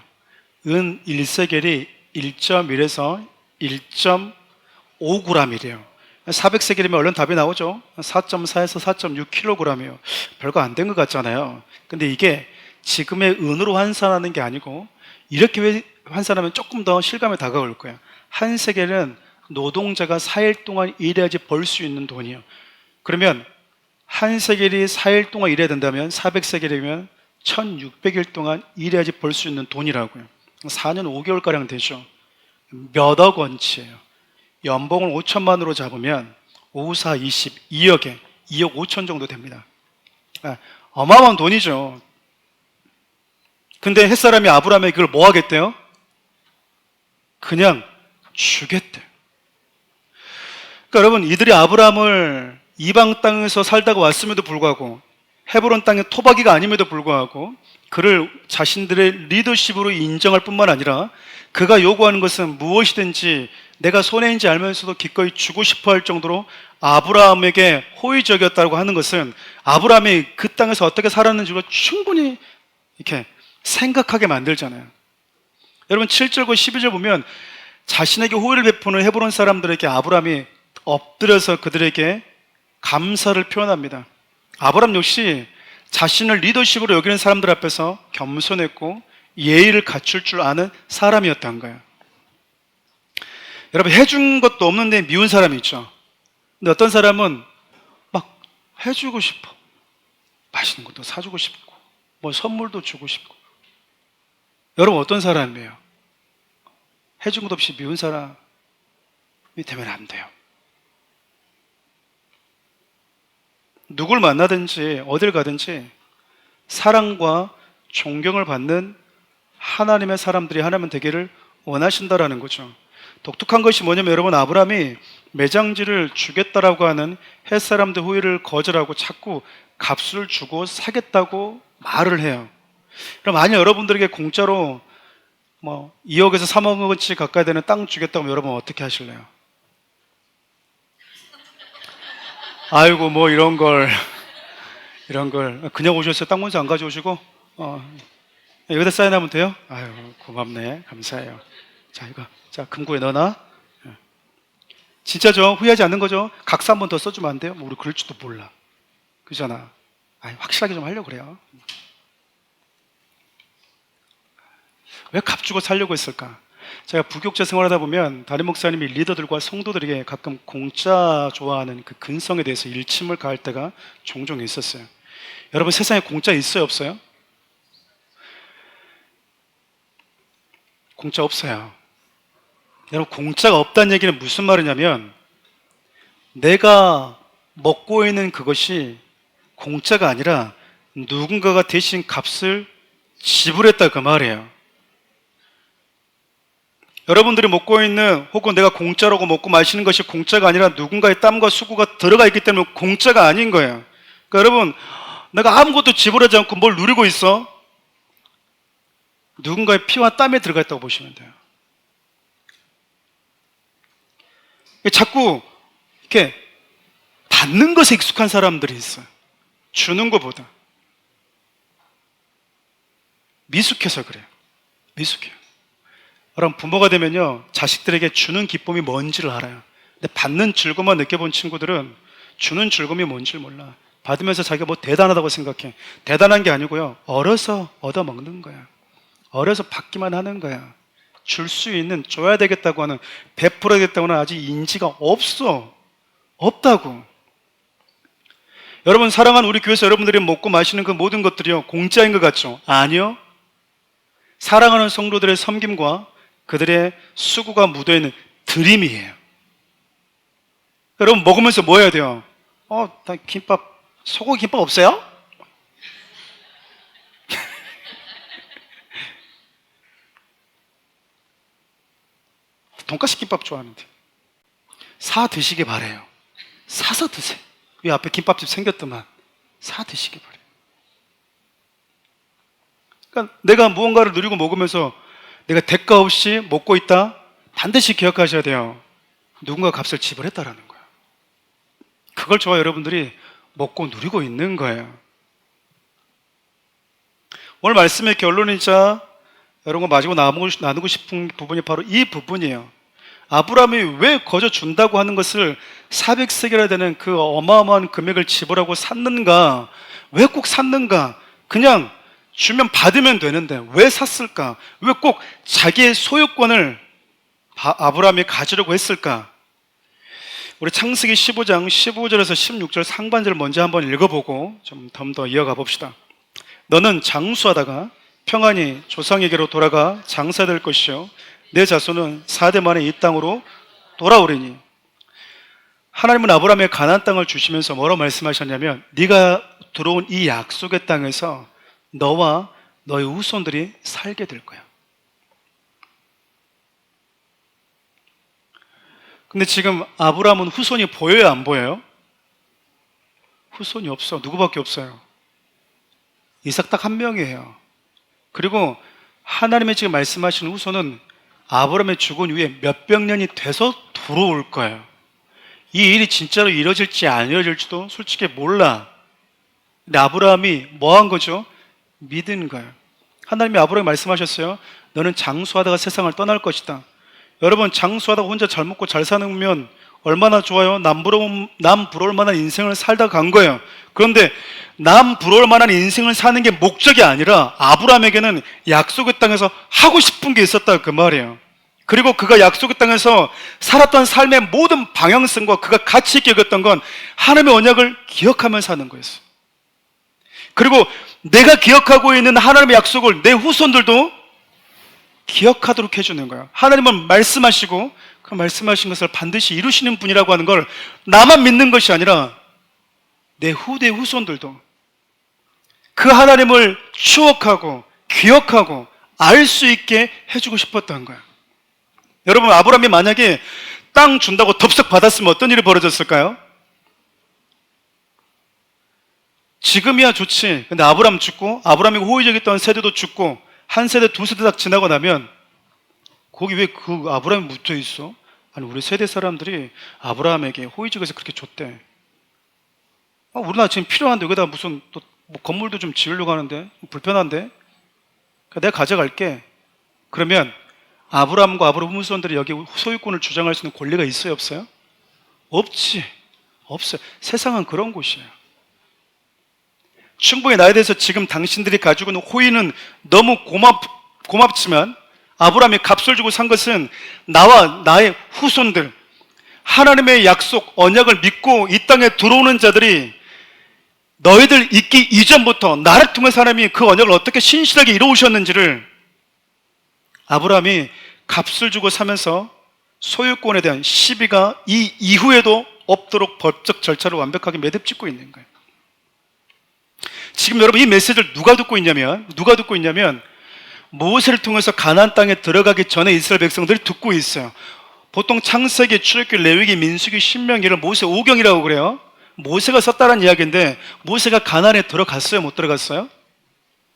은 1세겔이 1.1에서 1.5g이래요. 400세겔이면 얼른 답이 나오죠. 4.4에서 4.6kg이에요. 별거 안 된 것 같잖아요. 근데 이게 지금의 은으로 환산하는 게 아니고 이렇게 환산하면 조금 더 실감에 다가올 거예요. 한 세겔은 노동자가 4일 동안 일해야지 벌 수 있는 돈이에요. 그러면 한 세겔이 4일 동안 일해야 된다면 400세겔이면 1600일 동안 일해야지 벌 수 있는 돈이라고요. 4년 5개월가량 되죠. 몇억 원치예요. 연봉을 5천만으로 잡으면 5, 4, 20, 2억에 2억 5천 정도 됩니다. 어마어마한 돈이죠. 근데 햇사람이 아브라함에게 그걸 뭐 하겠대요? 그냥 주겠대. 그러니까 여러분, 이들이 아브라함을 이방 땅에서 살다가 왔음에도 불구하고 헤브론 땅의 토박이가 아님에도 불구하고 그를 자신들의 리더십으로 인정할 뿐만 아니라 그가 요구하는 것은 무엇이든지 내가 손해인지 알면서도 기꺼이 주고 싶어 할 정도로 아브라함에게 호의적이었다고 하는 것은 아브라함이 그 땅에서 어떻게 살았는지를 충분히 이렇게 생각하게 만들잖아요. 여러분 7절과 12절 보면 자신에게 호의를 베푸는 헤브론 사람들에게 아브라함이 엎드려서 그들에게 감사를 표현합니다. 아브라함 역시 자신을 리더십으로 여기는 사람들 앞에서 겸손했고 예의를 갖출 줄 아는 사람이었던 거예요. 여러분 해준 것도 없는데 미운 사람이 있죠. 근데 어떤 사람은 막 해주고 싶어. 맛있는 것도 사주고 싶고 뭐 선물도 주고 싶고. 여러분 어떤 사람이에요? 해준 것 없이 미운 사람이 되면 안 돼요. 누굴 만나든지 어딜 가든지 사랑과 존경을 받는 하나님의 사람들이 하나님 되기를 원하신다라는 거죠. 독특한 것이 뭐냐면 여러분 아브라함이 매장지를 주겠다라고 하는 햇사람들 호의를 거절하고 자꾸 값을 주고 사겠다고 말을 해요. 그럼 만약 여러분들에게 공짜로 뭐 2억에서 3억어치 가까이 되는 땅 주겠다고 하면 여러분 어떻게 하실래요? 아이고 뭐 이런 걸 그냥 오셨어요? 땅 먼저 안 가져오시고 여기다 사인하면 돼요? 아유 고맙네 감사해요. 자 이거 자 금고에 넣어놔. 진짜죠? 후회하지 않는 거죠? 각서 한 번 더 써주면 안 돼요? 뭐 우리 그럴 줄도 몰라. 그잖아. 확실하게 좀 하려고 그래요. 왜 값 주고 살려고 했을까? 제가 부교육자 생활하다 보면 담임 목사님이 리더들과 성도들에게 가끔 공짜 좋아하는 그 근성에 대해서 일침을 가할 때가 종종 있었어요. 여러분 세상에 공짜 있어요 없어요? 공짜 없어요. 여러분 공짜가 없다는 얘기는 무슨 말이냐면 내가 먹고 있는 그것이 공짜가 아니라 누군가가 대신 값을 지불했다 그 말이에요. 여러분들이 먹고 있는 혹은 내가 공짜라고 먹고 마시는 것이 공짜가 아니라 누군가의 땀과 수고가 들어가 있기 때문에 공짜가 아닌 거예요. 그러니까 여러분 내가 아무것도 지불하지 않고 뭘 누리고 있어? 누군가의 피와 땀에 들어가 있다고 보시면 돼요. 자꾸 이렇게 받는 것에 익숙한 사람들이 있어요. 주는 것보다 미숙해서 그래요. 미숙해요. 여러분 부모가 되면요 자식들에게 주는 기쁨이 뭔지를 알아요. 근데 받는 즐거움만 느껴본 친구들은 주는 즐거움이 뭔지를 몰라. 받으면서 자기가 뭐 대단하다고 생각해. 대단한 게 아니고요 어려서 얻어먹는 거야. 어려서 받기만 하는 거야. 줄 수 있는 줘야 되겠다고 하는 베풀어야겠다고는 아직 인지가 없다고. 여러분 사랑하는 우리 교회에서 여러분들이 먹고 마시는 그 모든 것들이요 공짜인 것 같죠? 아니요. 사랑하는 성도들의 섬김과 그들의 수고가 묻어있는 드림이에요. 여러분 먹으면서 뭐 해야 돼요? 나 김밥 소고기 김밥 없어요? 돈가스 김밥 좋아하는데 사 드시기 바래요. 사서 드세요. 이 앞에 김밥집 생겼더만 사 드시기 바래요. 그러니까 내가 무언가를 누리고 먹으면서 내가 대가 없이 먹고 있다? 반드시 기억하셔야 돼요. 누군가 값을 지불했다라는 거예요. 그걸 저와 여러분들이 먹고 누리고 있는 거예요. 오늘 말씀의 결론이자 여러분과 마지막으로 나누고 싶은 부분이 바로 이 부분이에요. 아브라함이 왜 거저 준다고 하는 것을 400세겔이나 되는 그 어마어마한 금액을 지불하고 샀는가? 왜 꼭 샀는가? 그냥 주면 받으면 되는데 왜 샀을까? 왜 꼭 자기의 소유권을 아브라함이 가지려고 했을까? 우리 창세기 15장 15절에서 16절 상반절을 먼저 한번 읽어보고 좀 더 이어가 봅시다. 너는 장수하다가 평안히 조상에게로 돌아가 장사될 것이요 내 자손은 4대 만에 이 땅으로 돌아오리니. 하나님은 아브라함의 가나안 땅을 주시면서 뭐라고 말씀하셨냐면 네가 들어온 이 약속의 땅에서 너와 너의 후손들이 살게 될 거야. 근데 지금 아브라함은 후손이 보여요, 안 보여요? 후손이 없어. 누구밖에 없어요? 이삭 딱 한 명이에요. 그리고 하나님의 지금 말씀하시는 후손은 아브라함의 죽은 후에 몇백 년이 돼서 들어올 거예요. 이 일이 진짜로 이루어질지 안 이루어질지도 솔직히 몰라. 근데 아브라함이 뭐 한 거죠? 믿은 거예요. 하나님이 아브라함에 말씀하셨어요. 너는 장수하다가 세상을 떠날 것이다. 여러분, 장수하다가 혼자 잘 먹고 잘 사는 얼마나 좋아요? 남 부러울 만한 인생을 살다 간 거예요. 그런데 남 부러울 만한 인생을 사는 게 목적이 아니라 아브라함에게는 약속의 땅에서 하고 싶은 게 있었다 그 말이에요. 그리고 그가 약속의 땅에서 살았던 삶의 모든 방향성과 그가 가치 있게 여겼던 건 하나님의 언약을 기억하며 사는 거였어요. 그리고 내가 기억하고 있는 하나님의 약속을 내 후손들도 기억하도록 해주는 거예요. 하나님은 말씀하시고 그 말씀하신 것을 반드시 이루시는 분이라고 하는 걸 나만 믿는 것이 아니라 내 후대 후손들도 그 하나님을 추억하고 기억하고 알 수 있게 해주고 싶었던 거예요. 여러분, 아브라함이 만약에 땅 준다고 덥석 받았으면 어떤 일이 벌어졌을까요? 지금이야 좋지. 근데 아브라함 죽고 아브라함이 호의적이었던 세대도 죽고 한 세대 두 세대 딱 지나고 나면 거기 왜 그 아브라함이 묻혀 있어? 아니, 우리 세대 사람들이 아브라함에게 호의적에서 그렇게 줬대. 우리나라 지금 필요한데 여기다 무슨 또 뭐 건물도 좀 지으려고 하는데 불편한데 내가 가져갈게. 그러면 아브라함과 아브라함 후손들이 여기 소유권을 주장할 수 있는 권리가 있어요, 없어요? 없지. 없어요. 세상은 그런 곳이에요. 충분히 나에 대해서 지금 당신들이 가지고 있는 호의는 너무 고맙지만 아브라함이 값을 주고 산 것은 나와 나의 후손들, 하나님의 약속, 언약을 믿고 이 땅에 들어오는 자들이 너희들 있기 이전부터 나를 통해서 하나님이 그 언약을 어떻게 신실하게 이루어오셨는지를 아브라함이 값을 주고 사면서 소유권에 대한 시비가 이 이후에도 없도록 법적 절차를 완벽하게 매듭짓고 있는 거예요. 지금 여러분 이 메시지를 누가 듣고 있냐면 모세를 통해서 가나안 땅에 들어가기 전에 이스라엘 백성들이 듣고 있어요. 보통 창세기, 출애굽기, 레위기, 민수기, 신명기를 모세 5경이라고 그래요. 모세가 썼다는 이야기인데 모세가 가나안에 들어갔어요? 못 들어갔어요?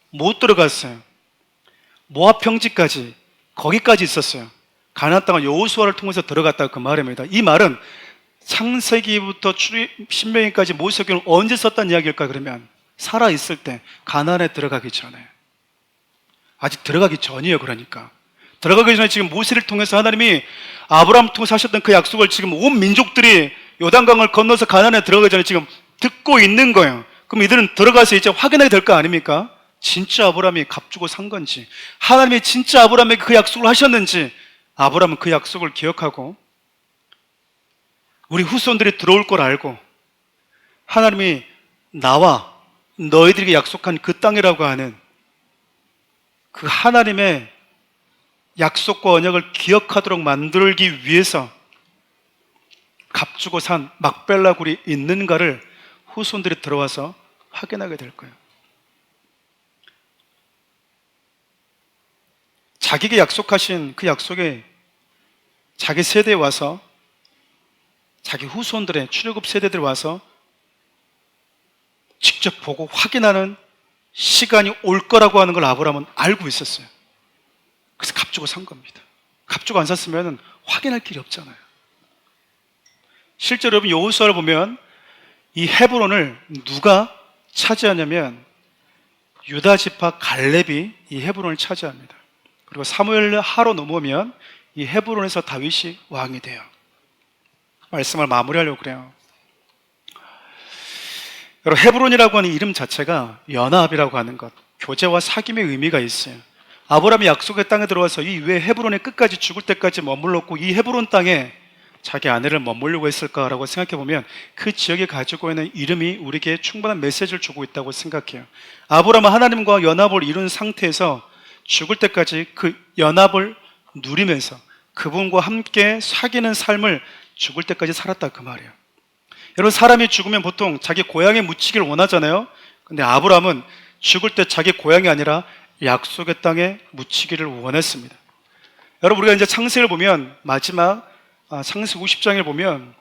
못 들어갔어요. 모압 평지까지 거기까지 있었어요. 가나안 땅을 여호수아를 통해서 들어갔다 그 말입니다. 이 말은 창세기부터 신명기까지 모세경을 언제 썼다는 이야기일까? 그러면 살아있을 때 가나안에 들어가기 전에, 아직 들어가기 전이에요. 그러니까 들어가기 전에 지금 모세를 통해서 하나님이 아브라함을 통해서 하셨던 그 약속을 지금 온 민족들이 요단강을 건너서 가나안에 들어가기 전에 지금 듣고 있는 거예요. 그럼 이들은 들어가서 이제 확인하게 될 거 아닙니까? 진짜 아브라함이 값주고 산 건지, 하나님이 진짜 아브라함에게 그 약속을 하셨는지, 아브라함은 그 약속을 기억하고 우리 후손들이 들어올 걸 알고 하나님이 나와 너희들에게 약속한 그 땅이라고 하는 그 하나님의 약속과 언약을 기억하도록 만들기 위해서 값주고 산 막벨라 굴이 있는가를 후손들이 들어와서 확인하게 될 거예요. 자기에게 약속하신 그 약속에 자기 세대에 와서, 자기 후손들의 출애굽 세대들 와서 직접 보고 확인하는 시간이 올 거라고 하는 걸 아브라함은 알고 있었어요. 그래서 값주고 산 겁니다. 값주고 안 샀으면 확인할 길이 없잖아요. 실제로 여러분 여호수아를 보면 이 헤브론을 누가 차지하냐면 유다 지파 갈렙이 이 헤브론을 차지합니다. 그리고 사무엘 하로 넘어오면 이 헤브론에서 다윗이 왕이 돼요. 말씀을 마무리하려고 그래요. 여러분, 헤브론이라고 하는 이름 자체가 연합이라고 하는 것, 교제와 사귐의 의미가 있어요. 아브라함이 약속의 땅에 들어와서 이 왜 헤브론에 끝까지 죽을 때까지 머물렀고 이 헤브론 땅에 자기 아내를 머물려고 했을까라고 생각해 보면 그 지역이 가지고 있는 이름이 우리에게 충분한 메시지를 주고 있다고 생각해요. 아브라함은 하나님과 연합을 이룬 상태에서 죽을 때까지 그 연합을 누리면서 그분과 함께 사귀는 삶을 죽을 때까지 살았다 그 말이에요. 여러분, 사람이 죽으면 보통 자기 고향에 묻히기를 원하잖아요. 근데 아브라함은 죽을 때 자기 고향이 아니라 약속의 땅에 묻히기를 원했습니다. 여러분, 우리가 이제 창세기를 보면 마지막 창세기 50장을 보면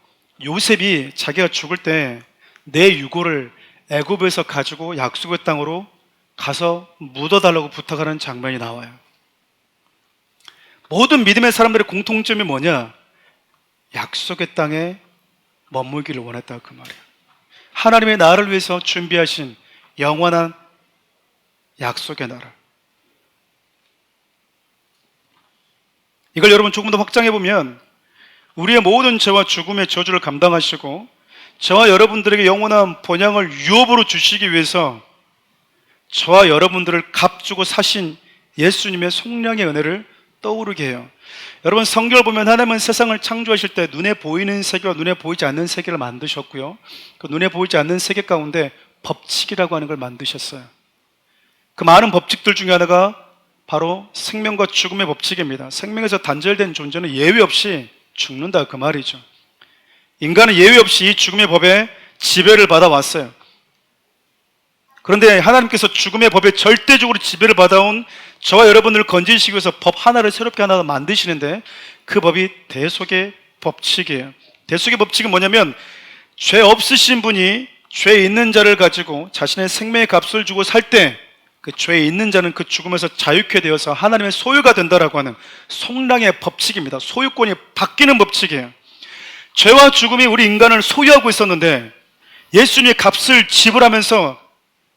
요셉이 자기가 죽을 때 내 유고를 애굽에서 가지고 약속의 땅으로 가서 묻어달라고 부탁하는 장면이 나와요. 모든 믿음의 사람들의 공통점이 뭐냐? 약속의 땅에 머물기를 원했다 그 말이에요. 하나님의 나라를 위해서 준비하신 영원한 약속의 나라. 이걸 여러분 조금 더 확장해 보면 우리의 모든 죄와 죽음의 저주를 감당하시고 저와 여러분들에게 영원한 번영을 유업으로 주시기 위해서 저와 여러분들을 값주고 사신 예수님의 속량의 은혜를 떠오르게 해요. 여러분, 성경을 보면 하나님은 세상을 창조하실 때 눈에 보이는 세계와 눈에 보이지 않는 세계를 만드셨고요, 그 눈에 보이지 않는 세계 가운데 법칙이라고 하는 걸 만드셨어요. 그 많은 법칙들 중에 하나가 바로 생명과 죽음의 법칙입니다. 생명에서 단절된 존재는 예외 없이 죽는다 그 말이죠. 인간은 예외 없이 이 죽음의 법에 지배를 받아왔어요. 그런데 하나님께서 죽음의 법에 절대적으로 지배를 받아온 저와 여러분들을 건지시기 위해서 법 하나를 새롭게 하나 만드시는데 그 법이 대속의 법칙이에요. 대속의 법칙은 뭐냐면 죄 없으신 분이 죄 있는 자를 가지고 자신의 생명의 값을 주고 살 때 그 죄 있는 자는 그 죽음에서 자유케 되어서 하나님의 소유가 된다라고 하는 속량의 법칙입니다. 소유권이 바뀌는 법칙이에요. 죄와 죽음이 우리 인간을 소유하고 있었는데 예수님의 값을 지불하면서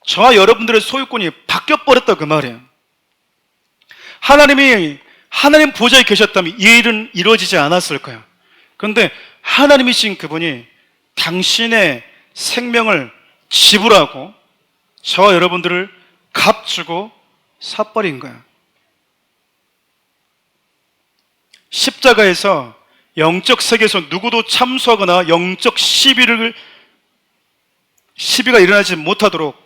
저와 여러분들의 소유권이 바뀌어버렸다 그 말이에요. 하나님 보좌에 계셨다면 이 일은 이루어지지 않았을까요? 그런데 하나님이신 그분이 당신의 생명을 지불하고 저와 여러분들을 값주고 사버린 거예요. 십자가에서 영적 세계에서 누구도 참수하거나 영적 시비가 일어나지 못하도록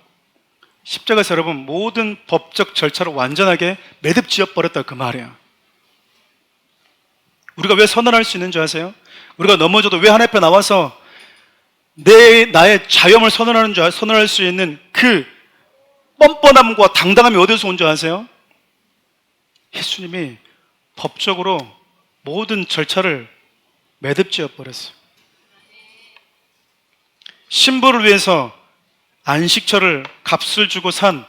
십자가에서 여러분 모든 법적 절차를 완전하게 매듭 지어버렸다 그 말이에요. 우리가 왜 선언할 수 있는 줄 아세요? 우리가 넘어져도 왜 하나님 앞에 나와서 나의 자유함을 선언할 수 있는 그 뻔뻔함과 당당함이 어디서 온 줄 아세요? 예수님이 법적으로 모든 절차를 매듭 지어버렸어요. 신부를 위해서 안식처를 값을 주고 산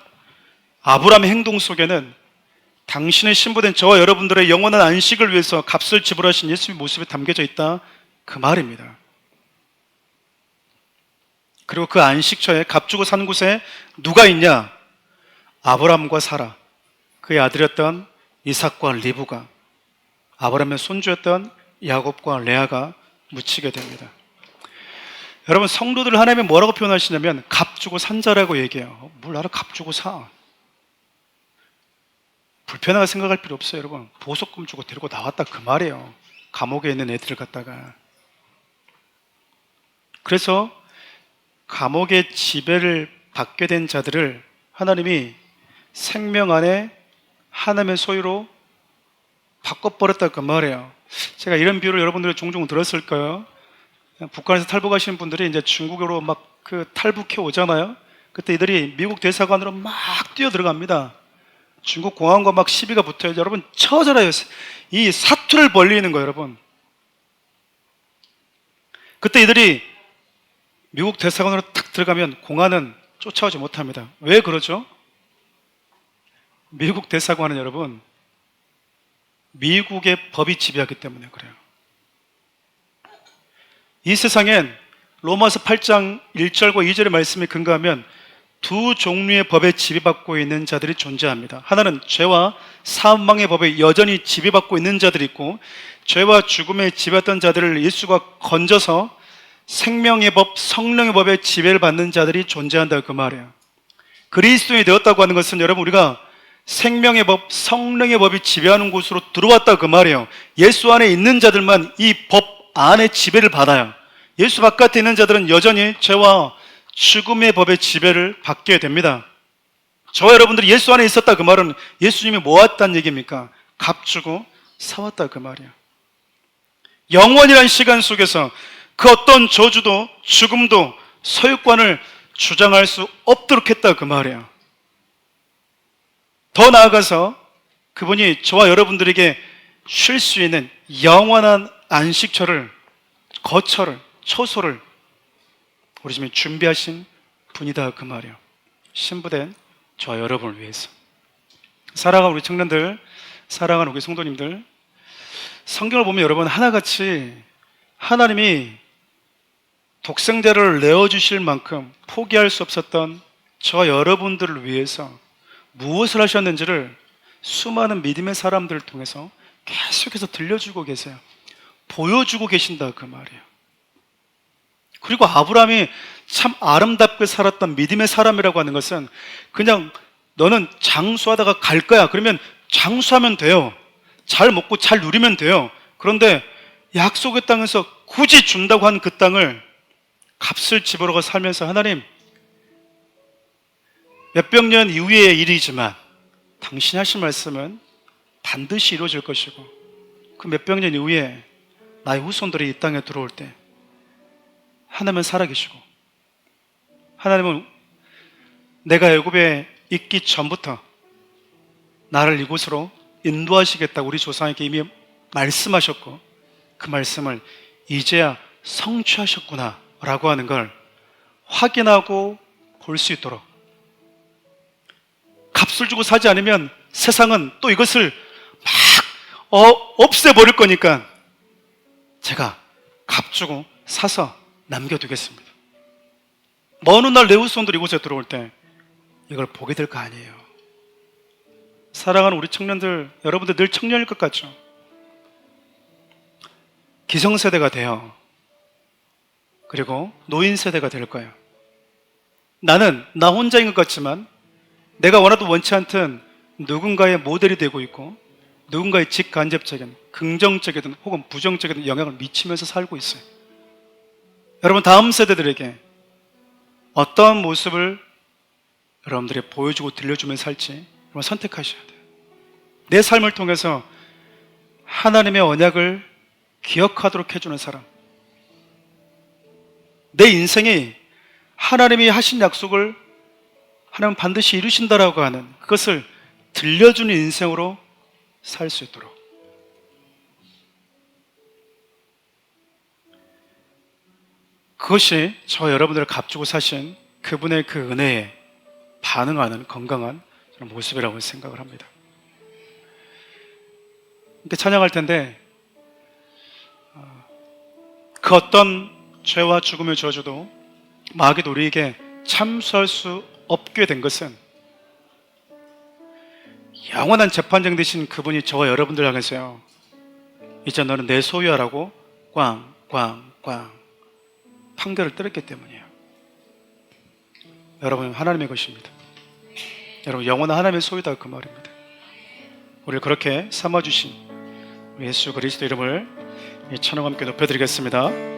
아브라함의 행동 속에는 당신의 신부된 저와 여러분들의 영원한 안식을 위해서 값을 지불하신 예수님의 모습이 담겨져 있다 그 말입니다. 그리고 그 안식처에 값 주고 산 곳에 누가 있냐? 아브라함과 사라, 그의 아들이었던 이삭과 리브가, 아브라함의 손주였던 야곱과 레아가 묻히게 됩니다. 여러분, 성도들 하나님이 뭐라고 표현하시냐면 값 주고 산 자라고 얘기해요. 뭘 나를 값 주고 사? 불편하게 생각할 필요 없어요. 여러분, 보석금 주고 데리고 나왔다 그 말이에요. 감옥에 있는 애들을 갖다가. 그래서 감옥의 지배를 받게 된 자들을 하나님이 생명 안에 하나님의 소유로 바꿔버렸다 그 말이에요. 제가 이런 비유를 여러분들이 종종 들었을까요? 북한에서 탈북하시는 분들이 이제 중국으로 막 그 탈북해 오잖아요. 그때 이들이 미국 대사관으로 막 뛰어 들어갑니다. 중국 공안과 막 시비가 붙어요. 여러분, 처절해요. 이 사투를 벌리는 거예요, 여러분. 그때 이들이 미국 대사관으로 탁 들어가면 공안은 쫓아오지 못합니다. 왜 그러죠? 미국 대사관은 여러분, 미국의 법이 지배하기 때문에 그래요. 이 세상엔 로마서 8장 1절과 2절의 말씀에 근거하면 두 종류의 법에 지배받고 있는 자들이 존재합니다. 하나는 죄와 사망의 법에 여전히 지배받고 있는 자들이 있고, 죄와 죽음에 지배했던 자들을 예수가 건져서 생명의 법, 성령의 법에 지배를 받는 자들이 존재한다, 그 말이에요. 그리스도인이 되었다고 하는 것은 여러분, 우리가 생명의 법, 성령의 법이 지배하는 곳으로 들어왔다, 그 말이에요. 예수 안에 있는 자들만 이 법 안에 지배를 받아요. 예수 바깥에 있는 자들은 여전히 죄와 죽음의 법의 지배를 받게 됩니다. 저와 여러분들이 예수 안에 있었다, 그 말은 예수님이 모았다는 얘기입니까? 값주고 사왔다, 그 말이에요. 영원이란 시간 속에서 그 어떤 저주도 죽음도 소유권을 주장할 수 없도록 했다, 그 말이에요. 더 나아가서 그분이 저와 여러분들에게 쉴 수 있는 영원한 안식처를, 거처를, 초소를 우리 집에 준비하신 분이다, 그 말이에요. 신부된 저와 여러분을 위해서. 사랑하는 우리 청년들, 사랑하는 우리 성도님들, 성경을 보면 여러분 하나같이 하나님이 독생자를 내어주실 만큼 포기할 수 없었던 저와 여러분들을 위해서 무엇을 하셨는지를 수많은 믿음의 사람들을 통해서 계속해서 들려주고 계세요. 보여주고 계신다, 그 말이에요. 그리고 아브라함이 참 아름답게 살았던 믿음의 사람이라고 하는 것은 그냥 너는 장수하다가 갈 거야, 그러면 장수하면 돼요. 잘 먹고 잘 누리면 돼요. 그런데 약속의 땅에서 굳이 준다고 한 그 땅을 값을 집어넣어 살면서 하나님, 몇백 년 이후의 일이지만 당신이 하신 말씀은 반드시 이루어질 것이고, 그 몇백 년 이후에 나의 후손들이 이 땅에 들어올 때 하나님은 살아계시고, 하나님은 내가 애굽에 있기 전부터 나를 이곳으로 인도하시겠다고 우리 조상에게 이미 말씀하셨고, 그 말씀을 이제야 성취하셨구나 라고 하는 걸 확인하고 볼 수 있도록, 값을 주고 사지 않으면 세상은 또 이것을 막 없애버릴 거니까 제가 값 주고 사서 남겨두겠습니다. 먼 훗날 내 후손들이 이곳에 들어올 때 이걸 보게 될 거 아니에요. 사랑하는 우리 청년들, 여러분들 늘 청년일 것 같죠? 기성세대가 돼요. 그리고 노인세대가 될 거예요. 나는 나 혼자인 것 같지만 내가 원하도 원치 않든 누군가의 모델이 되고 있고, 누군가의 직간접적인 긍정적이든 혹은 부정적이든 영향을 미치면서 살고 있어요. 여러분, 다음 세대들에게 어떤 모습을 여러분들이 보여주고 들려주면서 살지 여러분 선택하셔야 돼요. 내 삶을 통해서 하나님의 언약을 기억하도록 해주는 사람, 내 인생이 하나님이 하신 약속을 하나님은 반드시 이루신다라고 하는 그것을 들려주는 인생으로 살 수 있도록, 그것이 저 여러분들을 값주고 사신 그분의 그 은혜에 반응하는 건강한 모습이라고 생각을 합니다. 이렇게 찬양할 텐데, 그 어떤 죄와 죽음의 저주도 마귀 우리에게 참수할 수 없게 된 것은 영원한 재판장 되신 그분이 저와 여러분들 향해서요, 이제 너는 내 소유야라고 꽝꽝꽝 판결을 때렸기 때문이에요. 여러분, 하나님의 것입니다. 여러분, 영원한 하나님의 소유다, 그 말입니다. 우리를 그렇게 삼아주신 예수 그리스도 이름을 찬양과 함께 높여드리겠습니다.